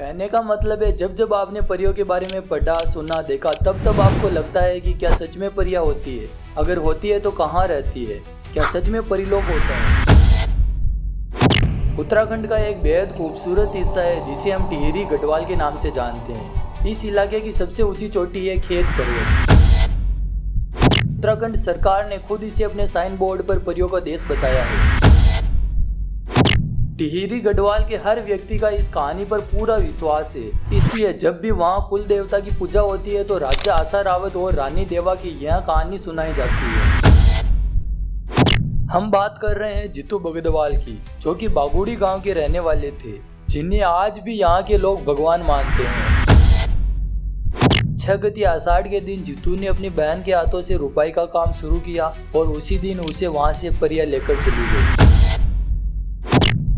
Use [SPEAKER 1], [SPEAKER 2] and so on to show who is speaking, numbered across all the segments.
[SPEAKER 1] कहने का मतलब है जब जब आपने परियों के बारे में पढ़ा, सुना, देखा तब तब आपको लगता है कि क्या सच में परियां होती है। अगर होती है तो कहाँ रहती है, क्या सच में परिलोक होता है। उत्तराखंड का एक बेहद खूबसूरत हिस्सा है जिसे हम टिहरी गढ़वाल के नाम से जानते हैं। इस इलाके की सबसे ऊंची चोटी है खेत पर्वत। उत्तराखंड सरकार ने खुद इसे अपने साइन बोर्ड पर परियों का देश बताया है। टिहरी गढ़वाल के हर व्यक्ति का इस कहानी पर पूरा विश्वास है, इसलिए जब भी वहाँ कुल देवता की पूजा होती है तो राजा आशा रावत और रानी देवा की यह कहानी सुनाई जाती है। हम बात कर रहे हैं जीतू बगदवाल की, जो कि बागुड़ी गांव के रहने वाले थे, जिन्हें आज भी यहाँ के लोग भगवान मानते हैं। 6 गति आषाढ़ के दिन जीतू ने अपनी बहन के हाथों से रुपाई का काम शुरू किया और उसी दिन उसे वहाँ से परियां लेकर चली गई।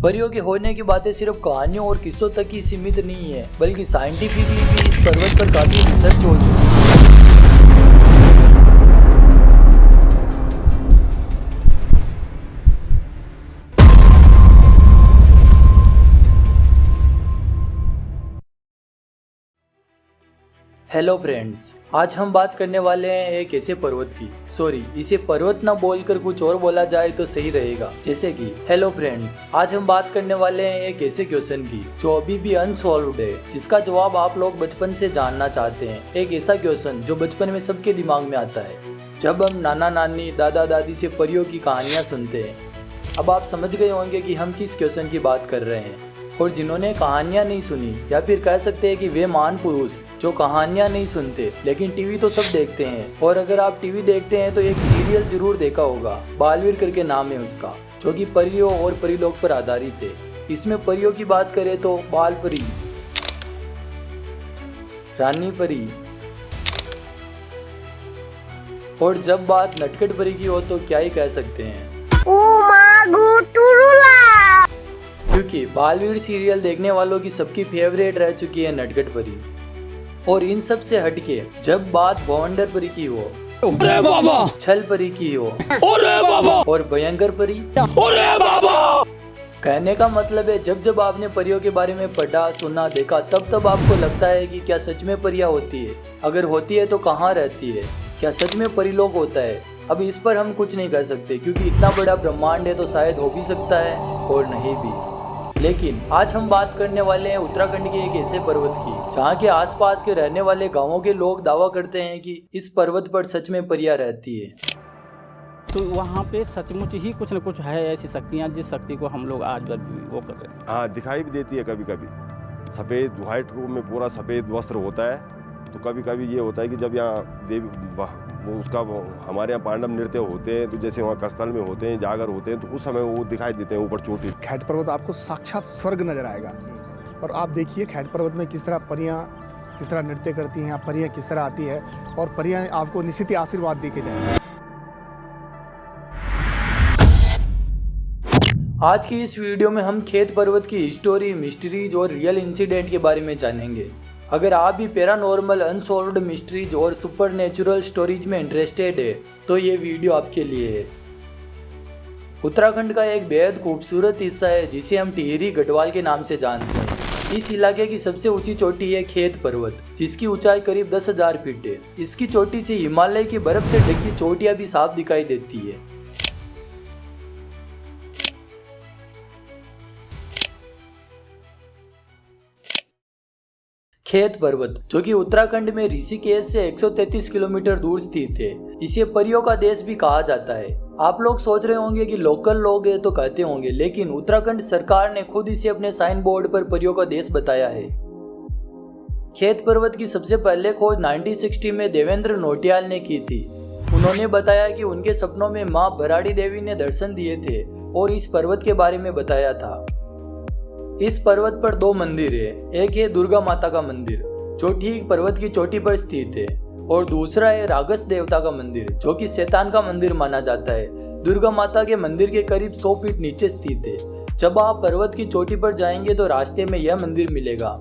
[SPEAKER 1] परियों के होने की बातें सिर्फ कहानियों और किस्सों तक ही सीमित नहीं है, बल्कि साइंटिफिकली भी इस पर्वत पर काफी रिसर्च हो चुकी है। हेलो फ्रेंड्स, आज हम बात करने वाले हैं एक ऐसे पर्वत की, इसे पर्वत ना बोलकर कुछ और बोला जाए तो सही रहेगा, जैसे कि हेलो फ्रेंड्स, आज हम बात करने वाले हैं एक ऐसे क्वेश्चन की जो अभी भी अनसॉल्व्ड है, जिसका जवाब आप लोग बचपन से जानना चाहते हैं। एक ऐसा क्वेश्चन जो बचपन में सबके दिमाग में आता है जब हम नाना नानी, दादा दादी से परियों की कहानियां सुनते हैं। अब आप समझ गए होंगे कि हम किस क्वेश्चन की बात कर रहे हैं। और जिन्होंने कहानियां नहीं सुनी, या फिर कह सकते हैं कि वे महान पुरुष जो कहानियां नहीं सुनते लेकिन टीवी तो सब देखते हैं। और अगर आप टीवी देखते हैं तो एक सीरियल जरूर देखा होगा, बालवीर करके नाम है उसका, जो कि परियों और परिलोक पर आधारित है। इसमें परियों की बात करें तो बाल परी, रानी परी, और जब बात नटखट परी की हो तो क्या ही कह सकते हैं, क्योंकि बालवीर सीरियल देखने वालों की सबकी फेवरेट रह चुकी है नटखट परी। और इन सब से हटके जब बात भवंडर परी की हो, छल परी की हो, और भयंकर परी, कहने का मतलब है जब जब आपने परियों के बारे में पढ़ा, सुना, देखा तब तब आपको लगता है कि क्या सच में परियां होती है। अगर होती है तो कहाँ रहती है, क्या सच में परिलोक होता है। अब इस पर हम कुछ नहीं कह सकते, क्योंकि इतना बड़ा ब्रह्मांड है तो शायद हो भी सकता है और नहीं भी। लेकिन आज हम बात करने वाले हैं उत्तराखंड के एक ऐसे पर्वत की जहाँ के आसपास के रहने वाले गांवों के लोग दावा करते हैं कि इस पर्वत पर सच में परियां रहती है।
[SPEAKER 2] तो वहाँ पे सचमुच ही कुछ न कुछ है ऐसी शक्तियाँ, जिस शक्ति को हम लोग आज भी वो कर रहे हैं।
[SPEAKER 3] हाँ, दिखाई भी देती है कभी कभी। सफ़ेद व्हाइट रूम में पूरा सफ़ेद वस्त्र होता है, तो कभी कभी ये होता है कि जब यहाँ देवी हमारे यहाँ पांडव नृत्य होते हैं, तो जैसे वहाँ कस्तल में होते हैं, जागर होते हैं, तो उस समय वो दिखाई देते हैं ऊपर चोटी।
[SPEAKER 4] खेत पर्वत आपको साक्षात स्वर्ग नजर आएगा। और आप देखिए खेत पर्वत में किस तरह परियां किस तरह नृत्य करती हैं, परियां किस तरह आती है, और परियां आपको निश्चित ही आशीर्वाद दे के जाएंगी।
[SPEAKER 1] आज की इस वीडियो में हम खेत पर्वत की हिस्टोरी, मिस्ट्रीज और रियल इंसिडेंट के बारे में जानेंगे। अगर आप भी पैरानॉर्मल, अनसॉल्व्ड मिस्ट्रीज और सुपरनेचुरल स्टोरीज में इंटरेस्टेड है तो ये वीडियो आपके लिए है। उत्तराखंड का एक बेहद खूबसूरत हिस्सा है जिसे हम टिहरी गढ़वाल के नाम से जानते हैं। इस इलाके की सबसे ऊंची चोटी है खेत पर्वत, जिसकी ऊंचाई करीब 10,000 फीट है। इसकी चोटी से हिमालय की बर्फ से ढकी चोटियां भी साफ दिखाई देती है। खेत पर्वत, जो कि उत्तराखंड में ऋषिकेश से 133 किलोमीटर दूर स्थित है, इसे परियों का देश भी कहा जाता है। आप लोग सोच रहे होंगे कि लोकल लोग हैं तो कहते होंगे, लेकिन उत्तराखंड सरकार ने खुद इसे अपने साइन बोर्ड पर परियों का देश बताया है। खेत पर्वत की सबसे पहले खोज 1960 में देवेंद्र नोटियाल ने की थी। उन्होंने बताया कि उनके सपनों में माँ भराड़ी देवी ने दर्शन दिए थे और इस पर्वत के बारे में बताया था। इस पर्वत पर 2 मंदिर है, एक है दुर्गा माता का मंदिर जो ठीक पर्वत की चोटी पर स्थित है, और दूसरा है रागस देवता का मंदिर जो कि शैतान का मंदिर माना जाता है। दुर्गा माता के मंदिर के करीब 100 फीट नीचे स्थित है। जब आप पर्वत की चोटी पर जाएंगे तो रास्ते में यह मंदिर मिलेगा।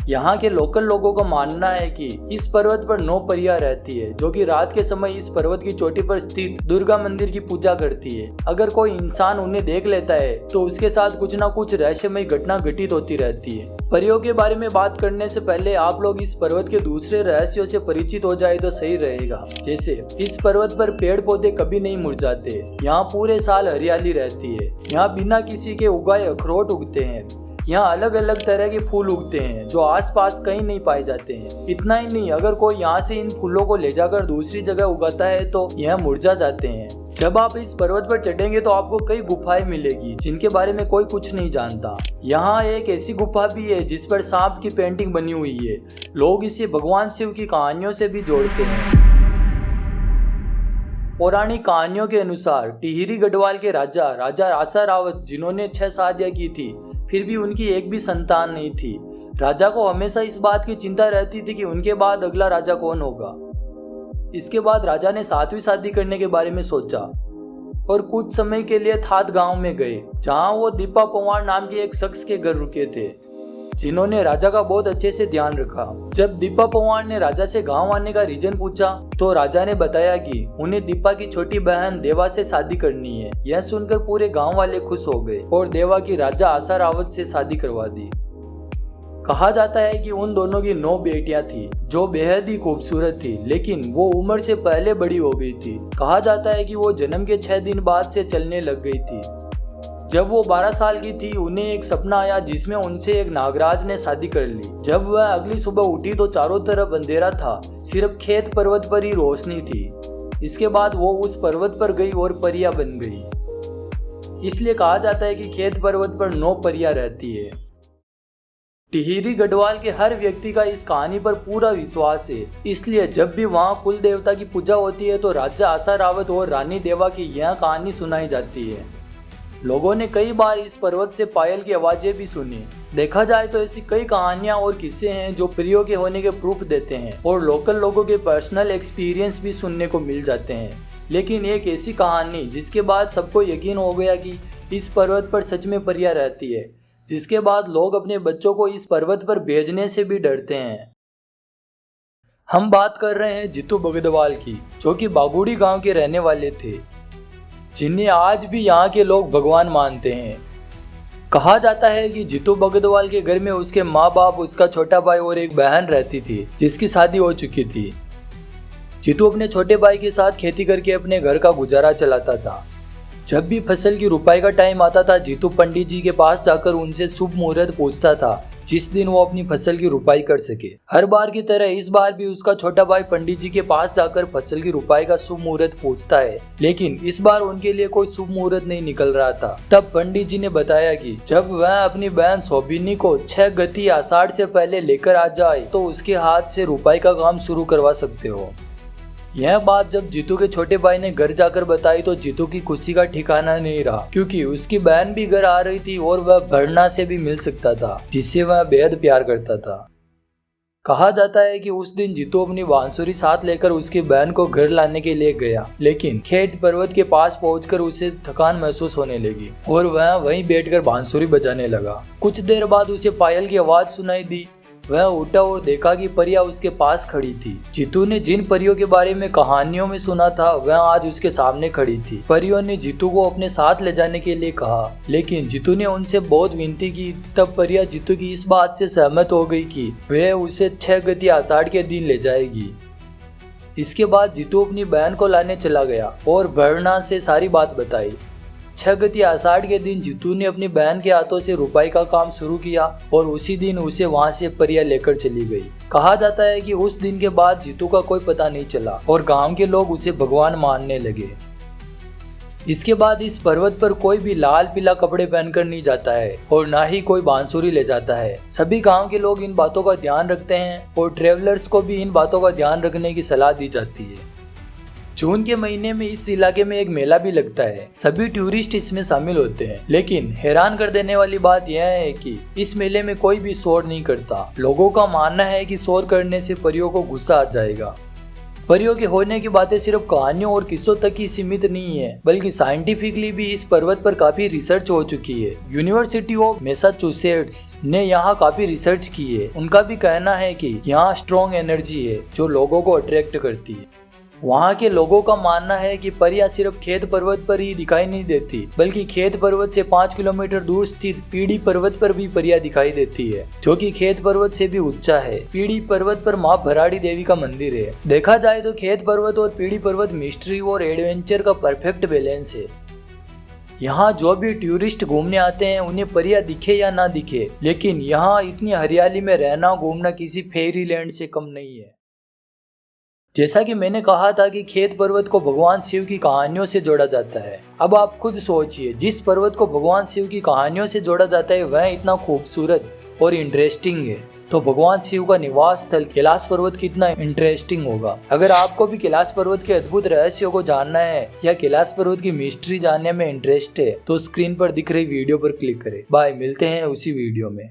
[SPEAKER 1] यहाँ के लोकल लोगों का मानना है कि इस पर्वत पर 9 परियां रहती है, जो कि रात के समय इस पर्वत की चोटी पर स्थित दुर्गा मंदिर की पूजा करती है। अगर कोई इंसान उन्हें देख लेता है तो उसके साथ कुछ ना कुछ रहस्यमय घटना घटित होती रहती है। परियों के बारे में बात करने से पहले आप लोग इस पर्वत के दूसरे रहस्यों से परिचित हो जाए तो सही रहेगा। जैसे इस पर्वत पर पेड़ पौधे कभी नहीं मुरझाते, यहाँ पूरे साल हरियाली रहती है, यहाँ बिना किसी के उगाए अखरोट उगते हैं, यहाँ अलग अलग तरह के फूल उगते हैं जो आसपास कहीं नहीं पाए जाते हैं। इतना ही नहीं, अगर कोई यहाँ से इन फूलों को ले जाकर दूसरी जगह उगाता है तो यह मुरझा जाते हैं। जब आप इस पर्वत पर चढ़ेंगे तो आपको कई गुफाएं मिलेगी जिनके बारे में कोई कुछ नहीं जानता। यहाँ एक ऐसी गुफा भी है जिस पर सांप की पेंटिंग बनी हुई है। लोग इसे भगवान शिव की कहानियों से भी जोड़ते हैं। पौराणिक कहानियों के अनुसार टिहरी गढ़वाल के राजा आसा रावत, जिन्होंने 6 शादियां की थी, फिर भी उनकी एक भी संतान नहीं थी। राजा को हमेशा इस बात की चिंता रहती थी कि उनके बाद अगला राजा कौन होगा। इसके बाद राजा ने 7वीं शादी करने के बारे में सोचा और कुछ समय के लिए थात गांव में गए, जहां वो दीपा पवार नाम के एक शख्स के घर रुके थे, जिन्होंने राजा का बहुत अच्छे से ध्यान रखा। जब दीपा पवार ने राजा से गांव आने का रीजन पूछा तो राजा ने बताया कि उन्हें दीपा की छोटी बहन देवा से शादी करनी है। यह सुनकर पूरे गांव वाले खुश हो गए और देवा की राजा आसा रावत से शादी करवा दी। कहा जाता है कि उन दोनों की 9 बेटियां थी जो बेहद ही खूबसूरत थी, लेकिन वो उम्र से पहले बड़ी हो गई थी। कहा जाता है कि वो जन्म के 6 दिन बाद से चलने लग गई थी। जब वो 12 साल की थी, उन्हें एक सपना आया जिसमें उनसे एक नागराज ने शादी कर ली। जब वह अगली सुबह उठी तो चारों तरफ अंधेरा था, सिर्फ खेत पर्वत पर ही रोशनी थी। इसके बाद वो उस पर्वत पर गई और परियां बन गई। इसलिए कहा जाता है कि खेत पर्वत पर 9 परियां रहती है। टिहरी गढ़वाल के हर व्यक्ति का इस कहानी पर पूरा विश्वास है, इसलिए जब भी वहाँ कुल देवता की पूजा होती है तो राजा आसा रावत और रानी देवा की यह कहानी सुनाई जाती है। लोगों ने कई बार इस पर्वत से पायल की आवाजें भी सुनी। देखा जाए तो ऐसी कई कहानियां और किस्से हैं जो परियों के होने के प्रूफ देते हैं और लोकल लोगों के पर्सनल एक्सपीरियंस भी सुनने को मिल जाते हैं। लेकिन एक ऐसी कहानी जिसके बाद सबको यकीन हो गया कि इस पर्वत पर सच में परियां रहती है, जिसके बाद लोग अपने बच्चों को इस पर्वत पर भेजने से भी डरते हैं। हम बात कर रहे हैं जीतू बगदवाल की, जो कि बागुड़ी गांव के रहने वाले थे, जिन्हें आज भी यहाँ के लोग भगवान मानते हैं। कहा जाता है कि जीतू बगदवाल के घर में उसके माँ बाप, उसका छोटा भाई और एक बहन रहती थी जिसकी शादी हो चुकी थी। जीतू अपने छोटे भाई के साथ खेती करके अपने घर का गुजारा चलाता था। जब भी फसल की रुपाई का टाइम आता था, जीतू पंडित जी के पास जाकर उनसे शुभ मुहूर्त पूछता था जिस दिन वो अपनी फसल की रुपाई कर सके। हर बार की तरह इस बार भी उसका छोटा भाई पंडित जी के पास जाकर फसल की रुपाई का शुभ मुहूर्त पूछता है, लेकिन इस बार उनके लिए कोई शुभ मुहूर्त नहीं निकल रहा था। तब पंडित जी ने बताया कि जब वह अपनी बहन सोबिनी को 6 गति आषाढ़ से पहले लेकर आ जाए तो उसके हाथ से रुपाई का काम शुरू करवा सकते हो। यह बात जब जीतू के छोटे भाई ने घर जाकर बताई तो जीतू की खुशी का ठिकाना नहीं रहा, क्योंकि उसकी बहन भी घर आ रही थी और वह भरना से भी मिल सकता था, जिससे वह बेहद प्यार करता था। कहा जाता है कि उस दिन जीतू अपनी बांसुरी साथ लेकर उसकी बहन को घर लाने के लिए गया, लेकिन खेत पर्वत के पास पहुंचकर उसे थकान महसूस होने लगी और वह वहीं बैठकर बांसुरी बजाने लगा। कुछ देर बाद उसे पायल की आवाज सुनाई दी। वह उठा और देखा कि परियां उसके पास खड़ी थी। जीतू ने जिन परियों के बारे में कहानियों में सुना था वह आज उसके सामने खड़ी थी। परियों ने जीतू को अपने साथ ले जाने के लिए कहा, लेकिन जीतू ने उनसे बहुत विनती की। तब परियां जीतू की इस बात से सहमत हो गई कि वह उसे 6 गति आषाढ़ के दिन ले जाएगी। इसके बाद जीतू अपनी बहन को लाने चला गया और भरना से सारी बात बताई। 6 गति आषाढ़ के दिन जीतू ने अपनी बहन के हाथों से रुपाई का काम शुरू किया और उसी दिन उसे वहां से परियां लेकर चली गई। कहा जाता है कि उस दिन के बाद जीतू का कोई पता नहीं चला और गांव के लोग उसे भगवान मानने लगे। इसके बाद इस पर्वत पर कोई भी लाल पीला कपड़े पहनकर नहीं जाता है और ना ही कोई बांसुरी ले जाता है। सभी गांव के लोग इन बातों का ध्यान रखते हैं और ट्रेवलर्स को भी इन बातों का ध्यान रखने की सलाह दी जाती है। जून के महीने में इस इलाके में एक मेला भी लगता है। सभी टूरिस्ट इसमें शामिल होते हैं, लेकिन हैरान कर देने वाली बात यह है कि इस मेले में कोई भी शोर नहीं करता। लोगों का मानना है कि शोर करने से परियों को गुस्सा आ जाएगा। परियों के होने की बातें सिर्फ कहानियों और किस्सों तक ही सीमित नहीं है, बल्कि साइंटिफिकली भी इस पर्वत पर काफी रिसर्च हो चुकी है। यूनिवर्सिटी ऑफ मैसाचुसेट्स ने यहाँ काफी रिसर्च की है। उनका भी कहना है कि यहाँ स्ट्रॉन्ग एनर्जी है जो लोगों को अट्रैक्ट करती है। वहाँ के लोगों का मानना है कि परियां सिर्फ खेत पर्वत पर ही दिखाई नहीं देती, बल्कि खेत पर्वत से 5 किलोमीटर दूर स्थित पीड़ी पर्वत पर भी परियां दिखाई देती है, जो कि खेत पर्वत से भी ऊंचा है। पीड़ी पर्वत पर माँ भराड़ी देवी का मंदिर है। देखा जाए तो खेत पर्वत और पीड़ी पर्वत मिस्ट्री और एडवेंचर का परफेक्ट बैलेंस है। यहाँ जो भी टूरिस्ट घूमने आते हैं उन्हें परियां दिखे या ना दिखे, लेकिन यहाँ इतनी हरियाली में रहना घूमना किसी फेरी लैंड से कम नहीं है। जैसा कि मैंने कहा था कि खेत पर्वत को भगवान शिव की कहानियों से जोड़ा जाता है। अब आप खुद सोचिए, जिस पर्वत को भगवान शिव की कहानियों से जोड़ा जाता है वह इतना खूबसूरत और इंटरेस्टिंग है, तो भगवान शिव का निवास स्थल कैलाश पर्वत कितना इंटरेस्टिंग होगा। अगर आपको भी कैलाश पर्वत के अद्भुत रहस्यों को जानना है या कैलाश पर्वत की मिस्ट्री जानने में इंटरेस्ट है तो स्क्रीन पर दिख रही वीडियो पर क्लिक करें। बाय, मिलते हैं उसी वीडियो में।